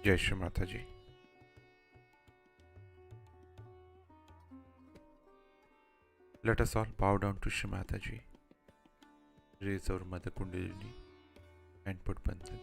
Jai Shri Mataji. Let us all bow down to Shri Mataji, raise our Mother Kundalini and put Bandhan.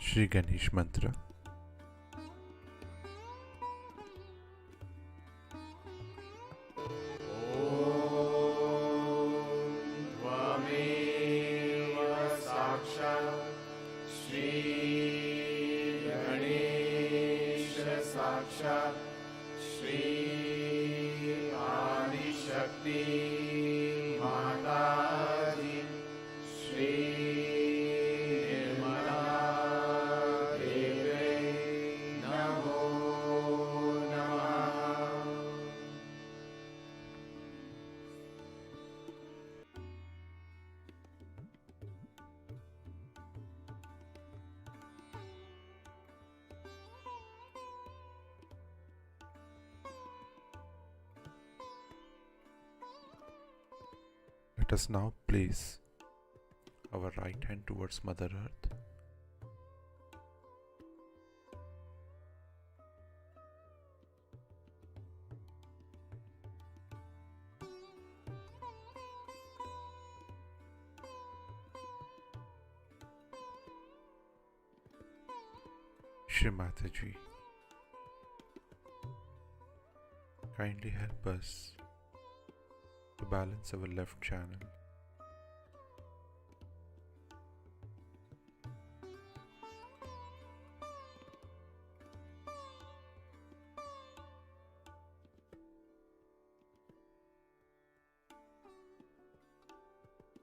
Shri Ganesh Mantra. Let us now place our right hand towards Mother Earth. Shri Mataji, kindly help us to balance our left channel.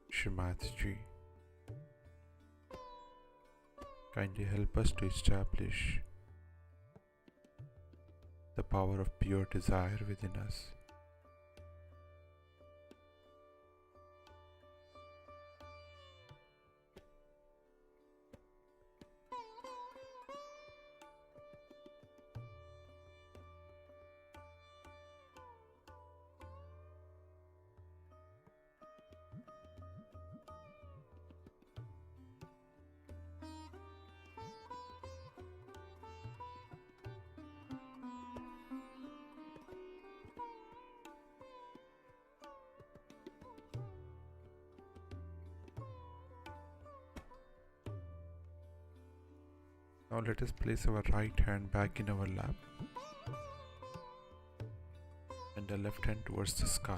Shri Mataji, kindly help us to establish the power of pure desire within us. Now let us place our right hand back in our lap and the left hand towards the sky.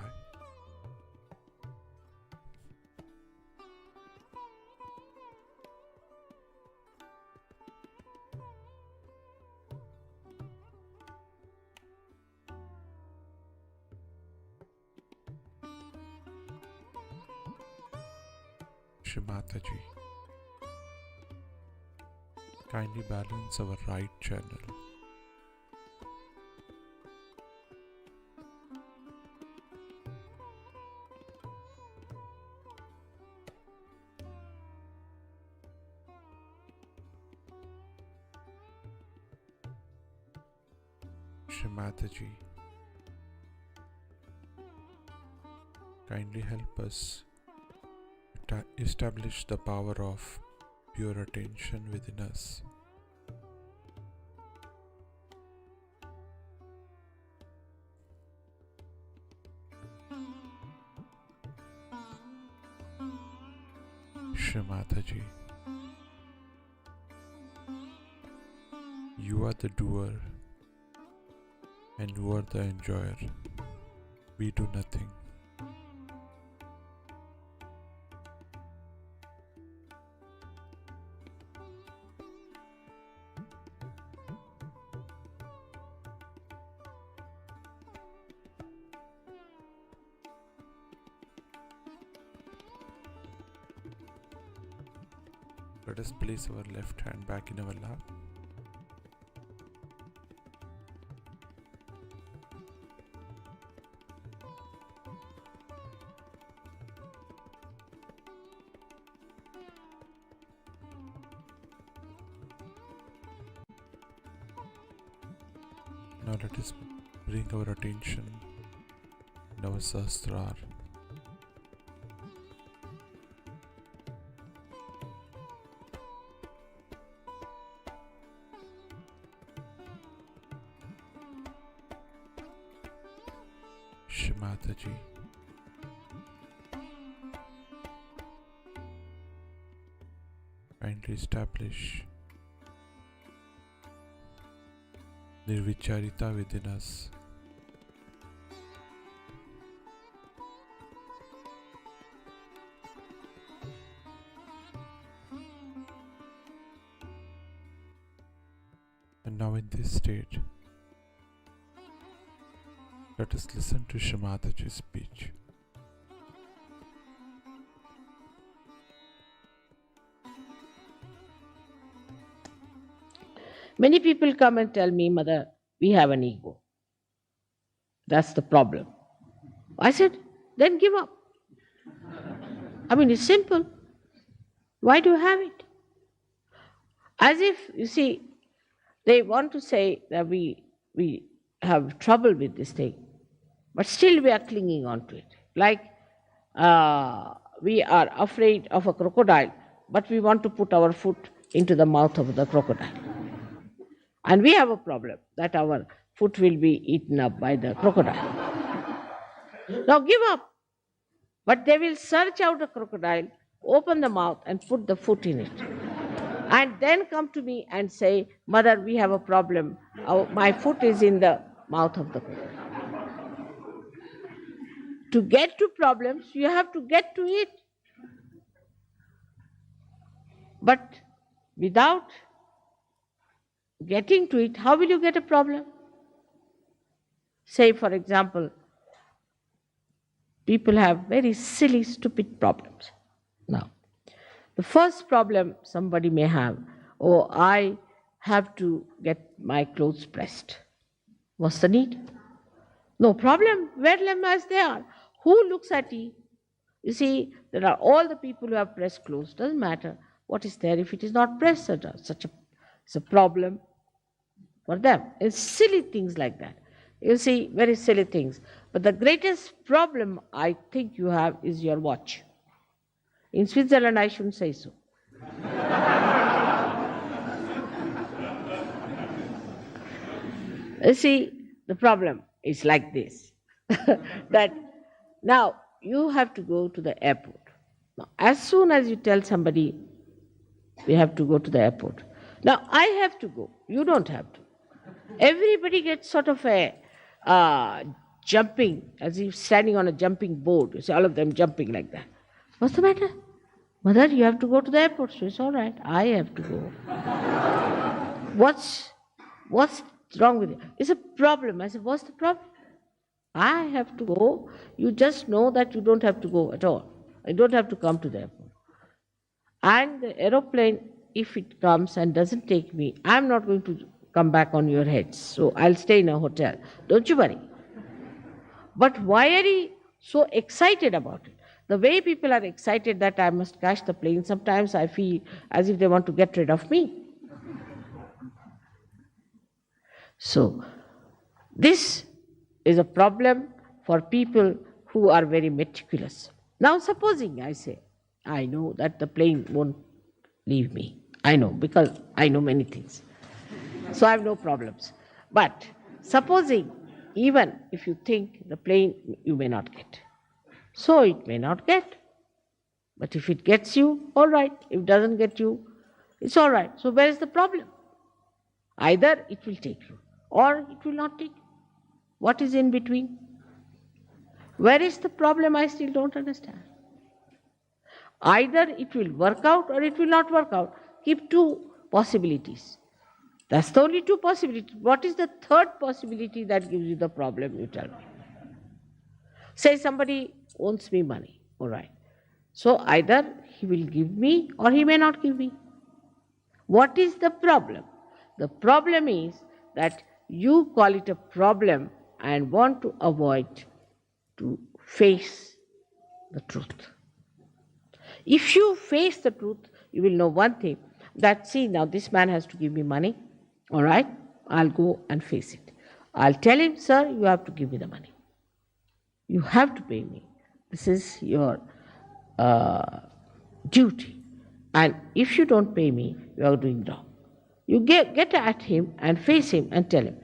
Shri Mataji, kindly balance our right channel. Shri Mataji, kindly help us establish the power of pure attention within us. Shri Mataji, you are the doer and you are the enjoyer. We do nothing. Let us place our left hand back in our lap. Now let us bring our attention in our Sahasrara. Shri Mataji, kindly establish Nirvicharita within us. And now in this state, let us listen to Shri Mataji's speech. Many people come and tell me, Mother, we have an ego. That's the problem. I said, then give up. I mean, it's simple. Why do you have it? As if, you see, they want to say that we have trouble with this thing, but still we are clinging on to it. Like we are afraid of a crocodile, but we want to put our foot into the mouth of the crocodile. And we have a problem that our foot will be eaten up by the crocodile. Now give up. But they will search out a crocodile, open the mouth and put the foot in it. And then come to me and say, Mother, we have a problem. My foot is in the mouth of the crocodile. To get to problems, you have to get to it. But without getting to it, how will you get a problem? Say, for example, people have very silly, stupid problems. Now, the first problem somebody may have, oh, I have to get my clothes pressed. What's the need? No problem. Wear them as they are. Who looks at you? You see, there are all the people who have pressed clothes. Doesn't matter what is there if it is not pressed. It's a problem for them. It's silly things like that. You see, very silly things. But the greatest problem I think you have is your watch. In Switzerland, I shouldn't say so. You see, the problem is like this, that now you have to go to the airport. Now, as soon as you tell somebody we have to go to the airport, Now, I have to go. You don't have to. Everybody gets sort of a jumping, as if standing on a jumping board. You see all of them jumping like that. What's the matter? Mother, you have to go to the airport. So it's all right. I have to go. What's wrong with it? It's a problem. I said, what's the problem? I have to go. You just know that you don't have to go at all. I don't have to come to the airport. And the aeroplane, if it comes and doesn't take me, I'm not going to come back on your heads. So I'll stay in a hotel. Don't you worry. But why are you so excited about it? The way people are excited that I must catch the plane, sometimes I feel as if they want to get rid of me. So, this is a problem for people who are very meticulous. Now, supposing I say, I know that the plane won't leave me. I know, because I know many things. So I have no problems. But supposing, even if you think the plane you may not get. So it may not get. But if it gets you, all right. If it doesn't get you, it's all right. So where is the problem? Either it will take you or it will not take you. What is in between? Where is the problem? I still don't understand. Either it will work out or it will not work out. Keep two possibilities. That's the only two possibilities. What is the third possibility that gives you the problem, you tell me? Say somebody owes me money, all right. So either he will give me or he may not give me. What is the problem? The problem is that you call it a problem and want to avoid to face the truth. If you face the truth, you will know one thing, that see, now this man has to give me money, all right, I'll go and face it. I'll tell him, sir, you have to give me the money. You have to pay me. This is your duty. And if you don't pay me, you are doing wrong. You get at him and face him and tell him.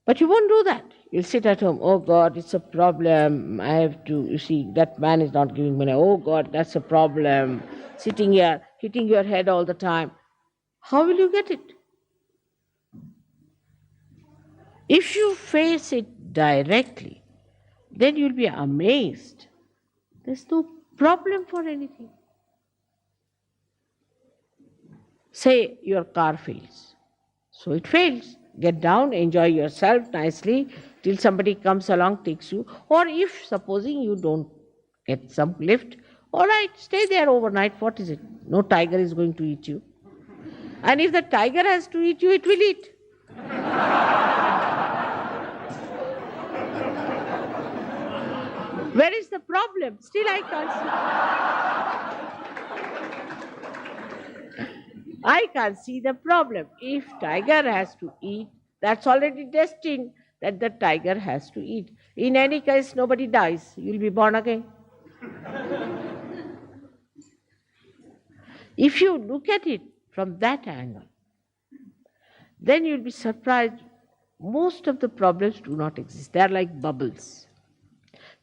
But you won't do that. You'll sit at home, oh God, it's a problem. I have to, you see, that man is not giving money. Oh God, that's a problem. Sitting here, hitting your head all the time. How will you get it? If you face it directly, then you'll be amazed. There's no problem for anything. Say your car fails. So it fails. Get down, enjoy yourself nicely till somebody comes along, takes you. Or if, supposing you don't get some lift, all right, stay there overnight. What is it? No tiger is going to eat you. And if the tiger has to eat you, it will eat. Where is the problem? Still I can't see. I can't see the problem. If tiger has to eat, that's already destined that the tiger has to eat. In any case, nobody dies. You'll be born again. If you look at it from that angle, then you'll be surprised. Most of the problems do not exist. They are like bubbles,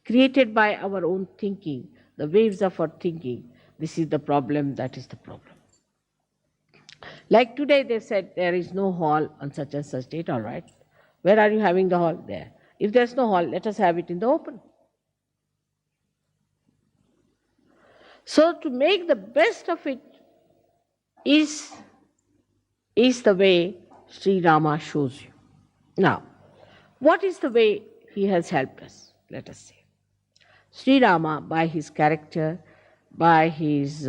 created by our own thinking, the waves of our thinking. This is the problem, that is the problem. Like today they said there is no hall on such and such date, all right. Where are you having the hall? There. If there's no hall, let us have it in the open. So to make the best of it is the way Sri Rama shows you. Now, what is the way he has helped us? Let us say. Sri Rama, by his character, by his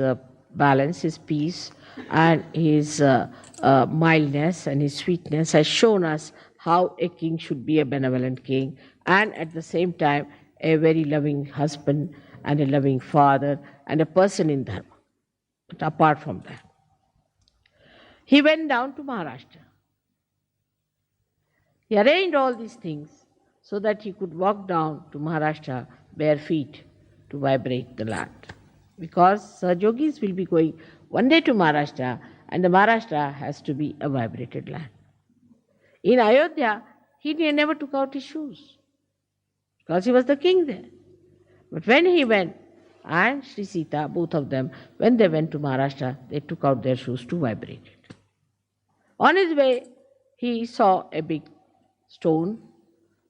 balance, his peace, and his mildness and his sweetness, has shown us how a king should be a benevolent king, and at the same time a very loving husband and a loving father and a person in dharma. But apart from that, he went down to Maharashtra. He arranged all these things so that he could walk down to Maharashtra bare feet to vibrate the land. Because Sahajogis will be going one day to Maharashtra, and the Maharashtra has to be a vibrated land. In Ayodhya, he never took out his shoes because he was the king there. But when he went, and Sri Sita, both of them, when they went to Maharashtra, they took out their shoes to vibrate it. On his way, he saw a big stone,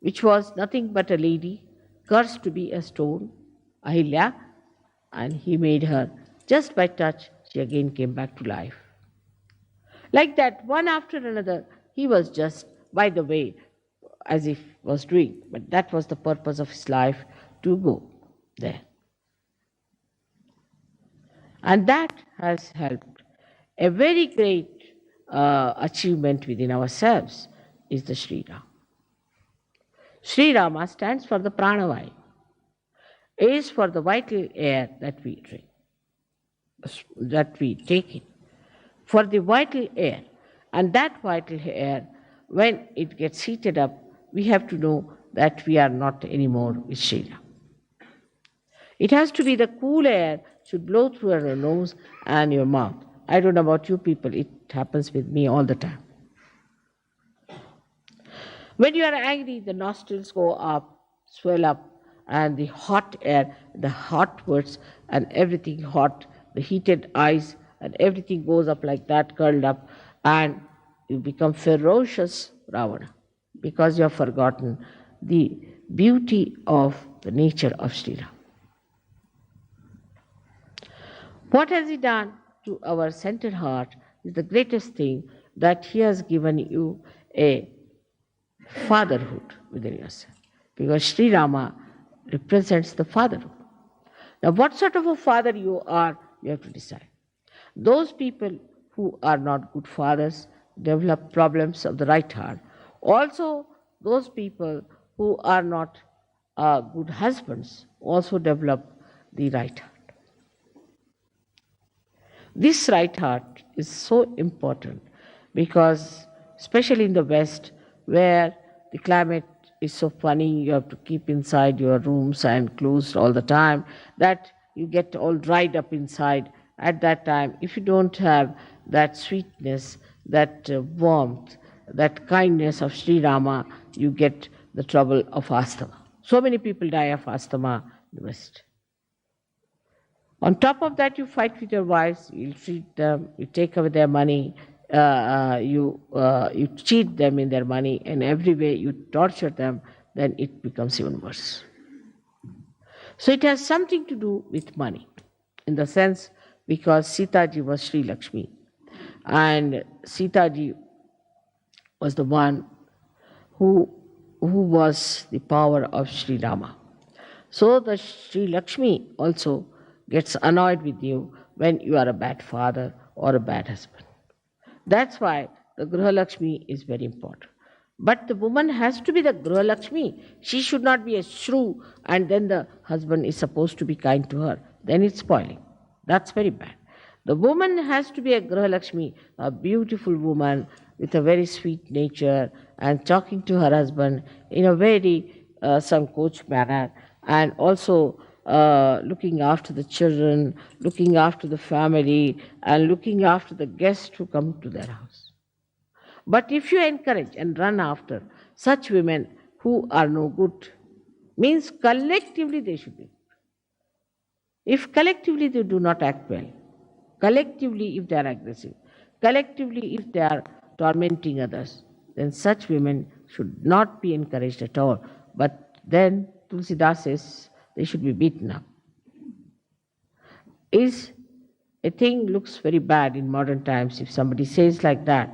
which was nothing but a lady, cursed to be a stone, Ahilya, and he made her. Just by touch, she again came back to life. Like that, one after another, he was just, by the way, as if was doing, but that was the purpose of his life, to go there. And that has helped. A very great achievement within ourselves is the Sri Ram. Sri Rama stands for the pranavayu, is for the vital air that we drink, that we take in, for the vital air. And that vital air, when it gets heated up, we have to know that we are not anymore with Sri Ram. It has to be the cool air should blow through your nose and your mouth. I don't know about you people, it happens with me all the time. When you are angry, the nostrils go up, swell up, and the hot air, the hot words, and everything hot, the heated eyes, and everything goes up like that, curled up, and you become ferocious Ravana because you have forgotten the beauty of the nature of Sri Ram. What has he done to our centered heart is the greatest thing, that he has given you a fatherhood within yourself. Because Sri Rama represents the fatherhood. Now, what sort of a father you are, you have to decide. Those people who are not good fathers develop problems of the right heart. Also, those people who are not good husbands also develop the right heart. This right heart is so important because, especially in the West, where the climate is so funny, you have to keep inside your rooms and closed all the time, that you get all dried up inside. At that time, if you don't have that sweetness, that warmth, that kindness of Sri Rama, you get the trouble of asthma. So many people die of asthma in the West. On top of that, you fight with your wives, you treat them, you take away their money, you cheat them in their money, and every way you torture them, then it becomes even worse. So it has something to do with money, in the sense because Sitaji was Sri Lakshmi, and Sitaji was the one who was the power of Sri Rama. So the Sri Lakshmi also gets annoyed with you when you are a bad father or a bad husband. That's why the Griha Lakshmi is very important. But the woman has to be the Griha Lakshmi. She should not be a shrew and then the husband is supposed to be kind to her. Then it's spoiling. That's very bad. The woman has to be a Griha Lakshmi, a beautiful woman with a very sweet nature and talking to her husband in a very sankoch manner, and also looking after the children, looking after the family, and looking after the guests who come to their house. But if you encourage and run after such women who are no good, means collectively they should be. If collectively they do not act well, collectively if they are aggressive, collectively if they are tormenting others, then such women should not be encouraged at all. But then Tulsidas says they should be beaten up. Is a thing looks very bad in modern times if somebody says like that,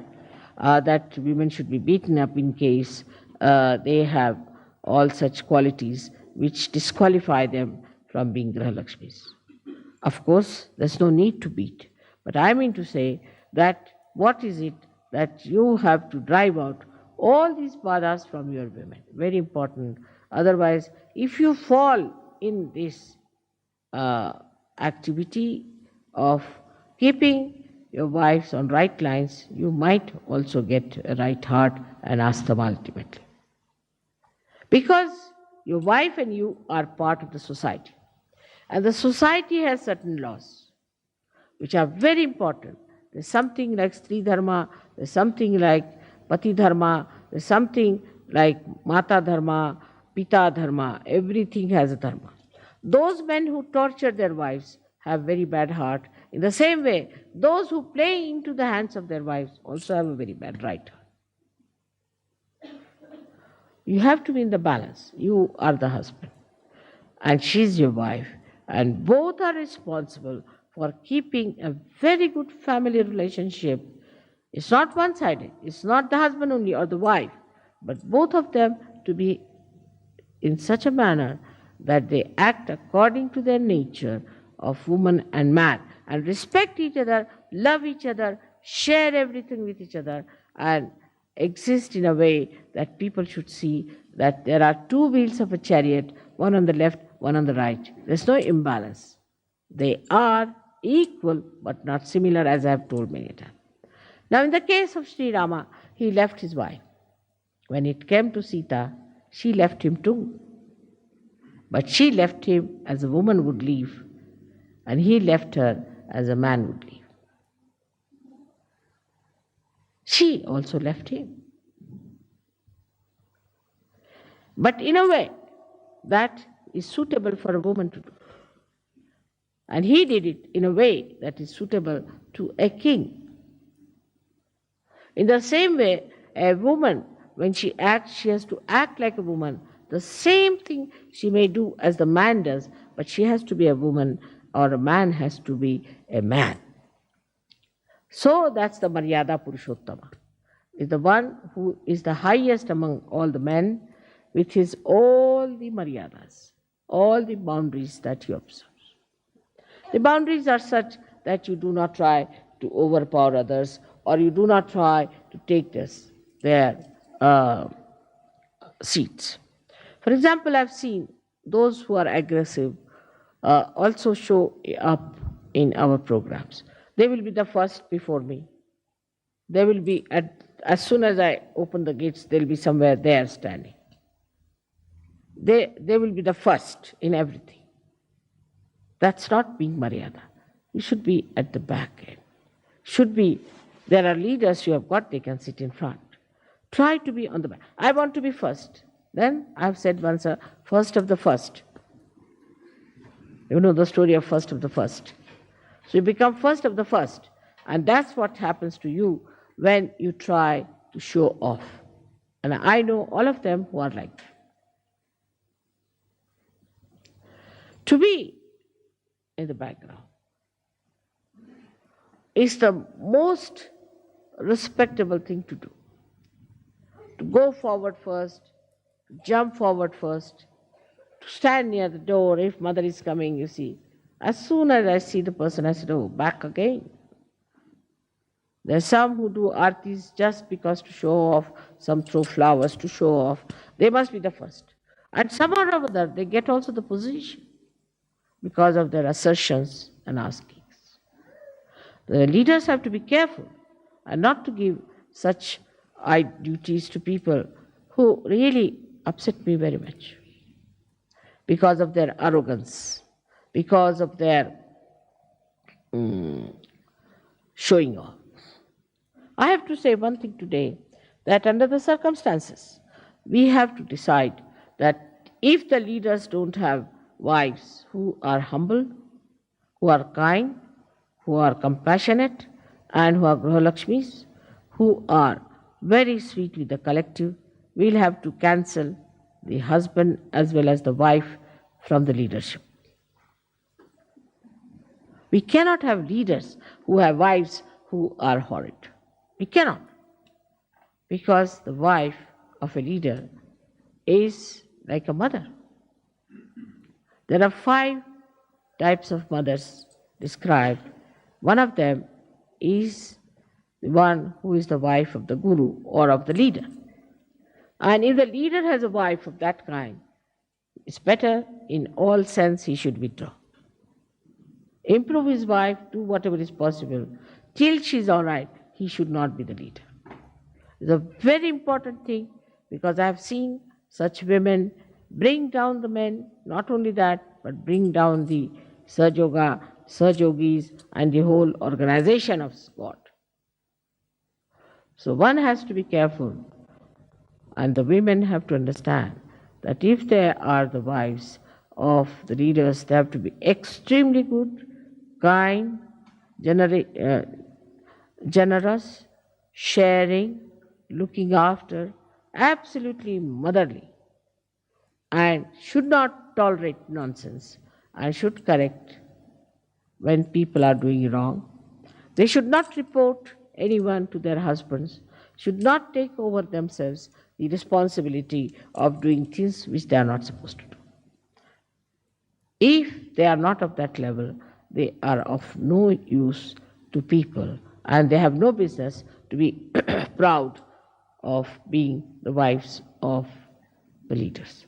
that women should be beaten up in case they have all such qualities which disqualify them from being Griha Lakshmis. Of course, there's no need to beat, but I mean to say that what is it that you have to drive out all these badhas from your women? Very important. Otherwise, if you fall in this activity of keeping your wives on right lines, you might also get a right heart and asthma ultimately. Because your wife and you are part of the society. And the society has certain laws which are very important. There's something like Stri Dharma, there's something like Pati Dharma, there's something like Mata Dharma, Pita Dharma. Everything has a dharma. Those men who torture their wives have very bad heart. In the same way, those who play into the hands of their wives also have a very bad right heart. You have to be in the balance. You are the husband and she's your wife, and both are responsible for keeping a very good family relationship. It's not one sided, it's not the husband only or the wife, but both of them to be in such a manner that they act according to their nature of woman and man and respect each other, love each other, share everything with each other, and exist in a way that people should see that there are two wheels of a chariot, one on the left, one on the right. There's no imbalance. They are equal but not similar, as I have told many times. Now, in the case of Sri Rama, he left his wife. When it came to Sita, she left him too. But she left him as a woman would leave, and he left her as a man would leave. She also left him. But in a way that is suitable for a woman to do. And he did it in a way that is suitable to a king. In the same way, a woman, when she acts, she has to act like a woman. The same thing she may do as the man does, but she has to be a woman, or a man has to be a man. So that's the Maryada Purushottama, is the one who is the highest among all the men, with his all the Maryadas, all the boundaries that he observes. The boundaries are such that you do not try to overpower others, or you do not try to take their seats. For example, I've seen those who are aggressive also show up in our programs. They will be the first before me. They will be, as soon as I open the gates, they'll be somewhere there standing. They will be the first in everything. That's not being Maryada. You should be at the back end. There are leaders you have got, they can sit in front. Try to be on the back. I want to be first. Then I've said once, first of the first. You know the story of first of the first. So you become first of the first. And that's what happens to you when you try to show off. And I know all of them who are like that. To be in the background is the most respectable thing to do. To go forward first, to jump forward first, to stand near the door. If mother is coming, you see, as soon as I see the person, I said, oh, back again. There are some who do artis just because to show off, some throw flowers to show off. They must be the first. And somehow or other, they get also the position because of their assertions and askings. The leaders have to be careful and not to give such duties to people who really upset me very much because of their arrogance, because of their showing off. I have to say one thing today, that under the circumstances, we have to decide that if the leaders don't have wives who are humble, who are kind, who are compassionate, and who are Grahalakshmis, who are very sweet with the collective, we'll have to cancel the husband as well as the wife from the leadership. We cannot have leaders who have wives who are horrid. We cannot. Because the wife of a leader is like a mother. There are 5 types of mothers described. One of them is the one who is the wife of the guru or of the leader. And if the leader has a wife of that kind, it's better in all sense he should withdraw. Improve his wife, do whatever is possible. Till she's all right, he should not be the leader. It's a very important thing, because I have seen such women bring down the men, not only that, but bring down the Sajoga, Sajogis, and the whole organization of God. So one has to be careful, and the women have to understand that if they are the wives of the leaders, they have to be extremely good, kind, generous, sharing, looking after, absolutely motherly, and should not tolerate nonsense and should correct when people are doing wrong. They should not report anyone to their husbands, should not take over themselves the responsibility of doing things which they are not supposed to do. If they are not of that level, they are of no use to people and they have no business to be proud of being the wives of the leaders.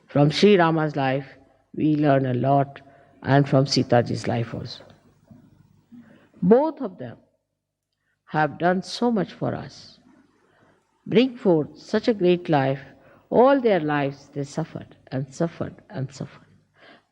From Sri Rama's life, we learn a lot, and from Sitaji's life also. Both of them have done so much for us, bring forth such a great life. All their lives they suffered and suffered and suffered.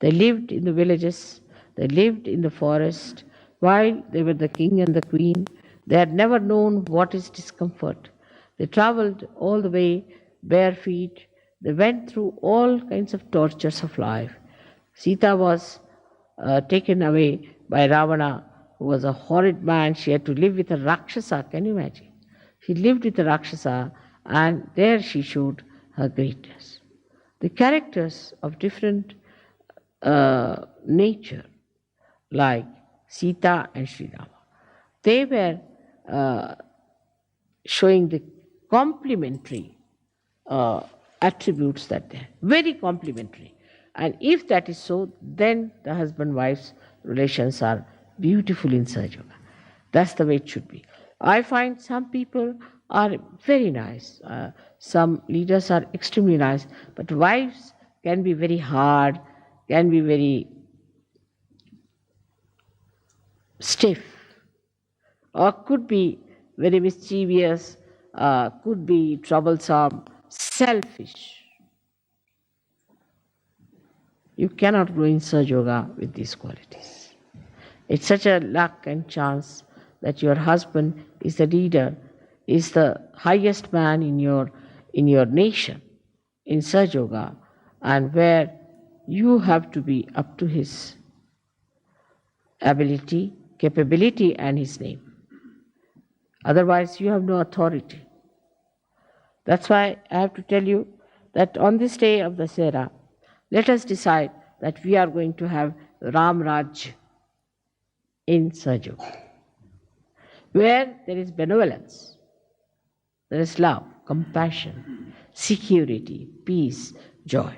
They lived in the villages, they lived in the forest. While they were the king and the queen, they had never known what is discomfort. They traveled all the way bare feet. They went through all kinds of tortures of life. Sita was taken away by Ravana, who was a horrid man. She had to live with a Rakshasa. Can you imagine? She lived with a Rakshasa, and there she showed her greatness. The characters of different nature, like Sita and Sri Rama, they were showing the complementary attributes that they're very complementary. And if that is so, then the husband-wife's relations are beautiful in Sahaja Yoga. That's the way it should be. I find some people are very nice. Some leaders are extremely nice, but wives can be very hard, can be very stiff, or could be very mischievous, could be troublesome, selfish. You cannot grow in Sahaja Yoga with these qualities. It's such a luck and chance that your husband is the leader, is the highest man in your nation, in Sahaja Yoga, and where you have to be up to his ability, capability, and his name. Otherwise, you have no authority. That's why I have to tell you that on this day of the Dasera, let us decide that we are going to have Ram Raj in Sahaja Yoga, where there is benevolence, there is love, compassion, security, peace, joy,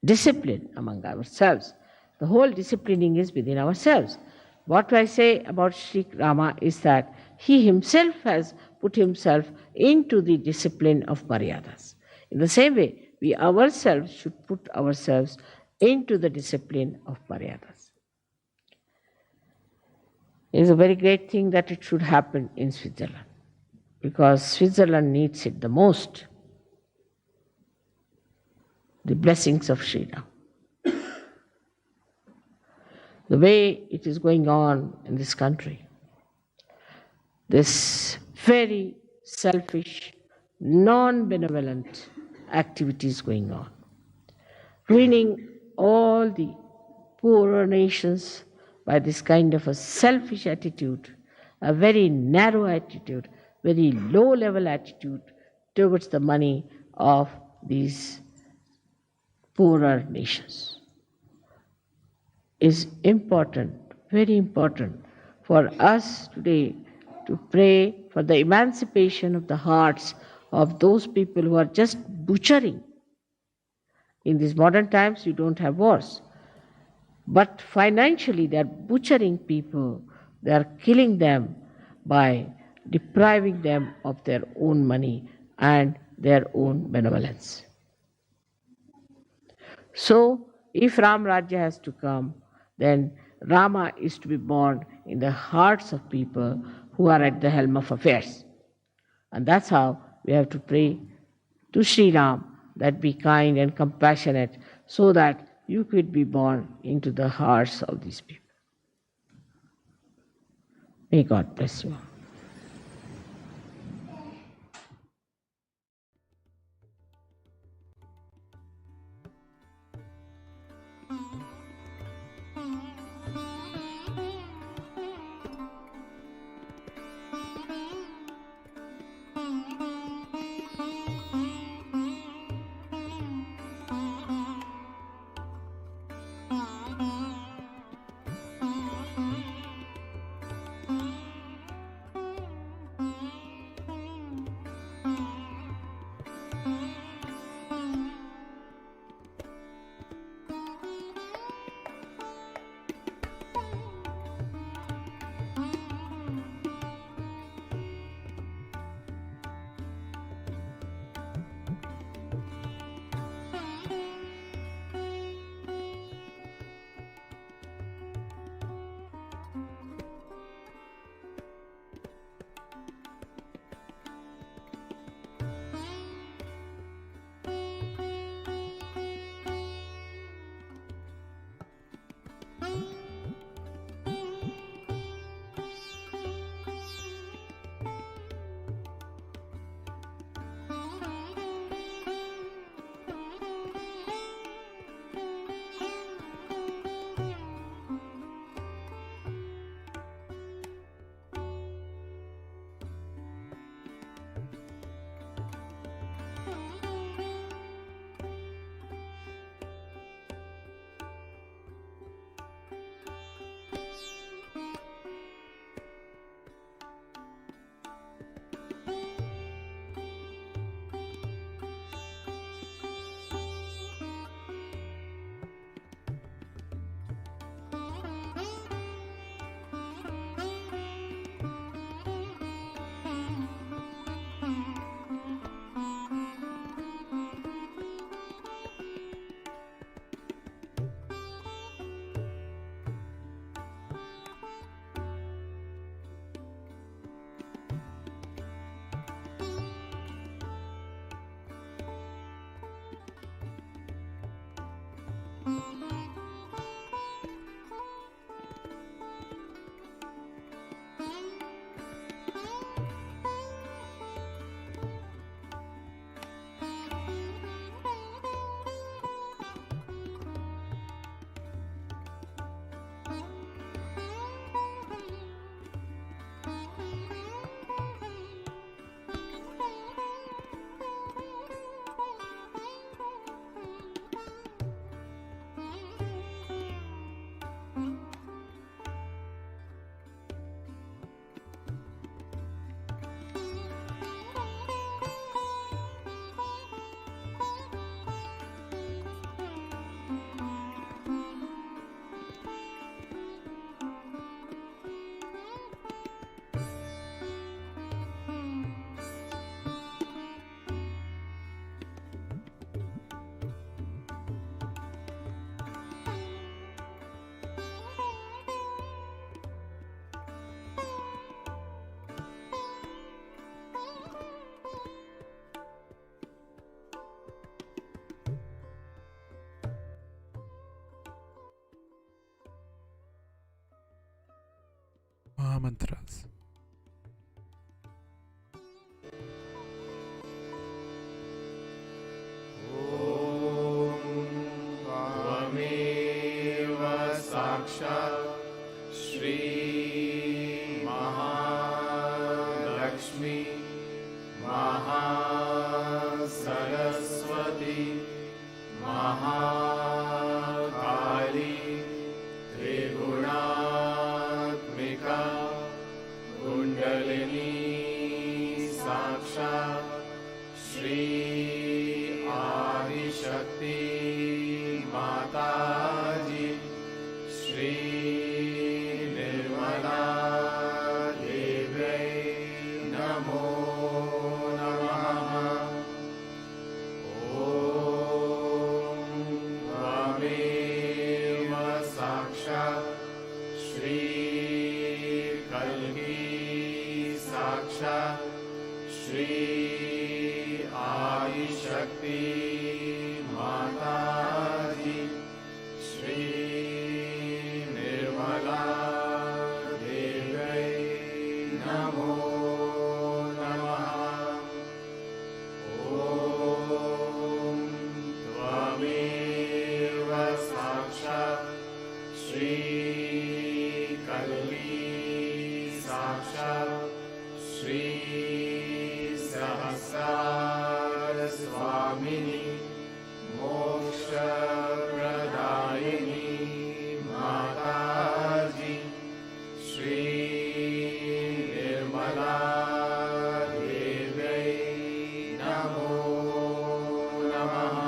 discipline among ourselves. The whole disciplining is within ourselves. What I say about Sri Rama is that he himself has put himself into the discipline of Maryadas. In the same way, we ourselves should put ourselves into the discipline of Maryadas. It is a very great thing that it should happen in Switzerland, because Switzerland needs it the most. The blessings of Sri Ram. The way it is going on in this country, this very selfish, non-benevolent activities going on, ruining all the poorer nations by this kind of a selfish attitude, a very narrow attitude, very low-level attitude towards the money of these poorer nations. Is important, very important for us today to pray for the emancipation of the hearts of those people who are just butchering. In these modern times, you don't have wars. But financially, they are butchering people. They are killing them by depriving them of their own money and their own benevolence. So, if Ram Rajya has to come, then Rama is to be born in the hearts of people who are at the helm of affairs. And that's how we have to pray to Sri Ram that be kind and compassionate so that you could be born into the hearts of these people. May God bless you. mantras. त्वमेव साक्षात् श्री महालक्ष्मी महासरस्वती महाकाली त्रिगुणात्मिका कुण्डलिनी साक्षात् श्री आदिशक्ति माताजी श्री निर्मला देव्यै नमो नमः। ॐ त्वमेव साक्षात् श्री कल्की साक्षात् श्री आदिशक्ति माताजी श्री निर्मला देव्यै नमो नमः। ॐ त्वमेव साक्षात् श्री कल्की साक्षात् श्री सहस्रार स्वामिनी मोक्षप्रदायिनी माताजी श्री निर्मला देव्यै नमो नमः।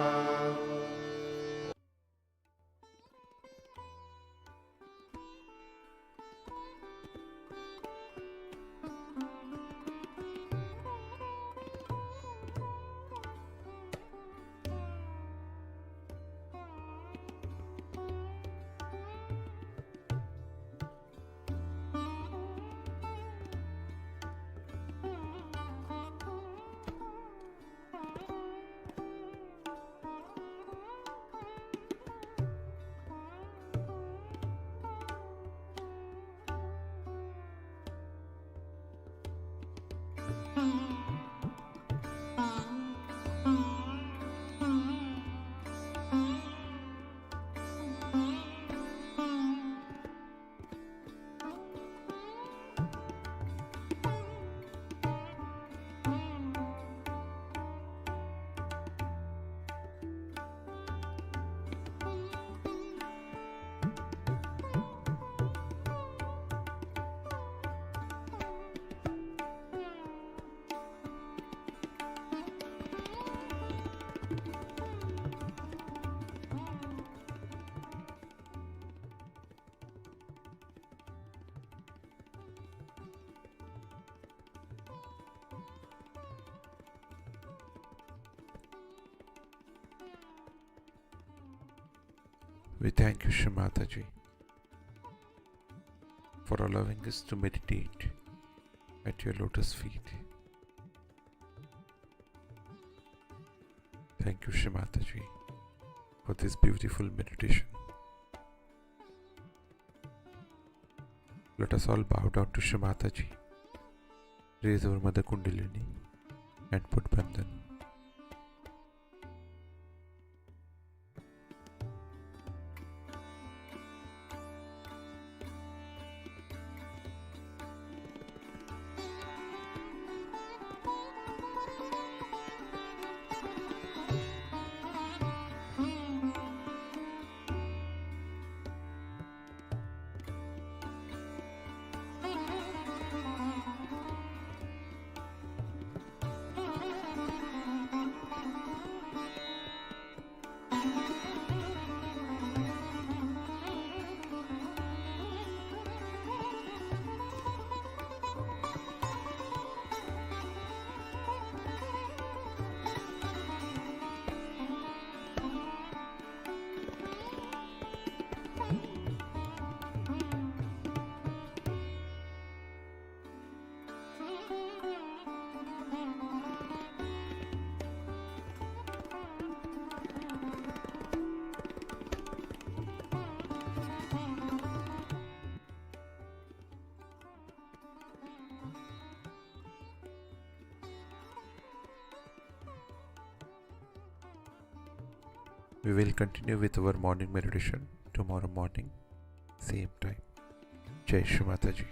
We thank you, Shri Mataji, for allowing us to meditate at your lotus feet. Thank you, Shri Mataji, for this beautiful meditation. Let us all bow down to Shri Mataji, raise our Mother Kundalini and put Bandhan. We will continue with our morning meditation tomorrow morning, same time. Jai Shri Mataji.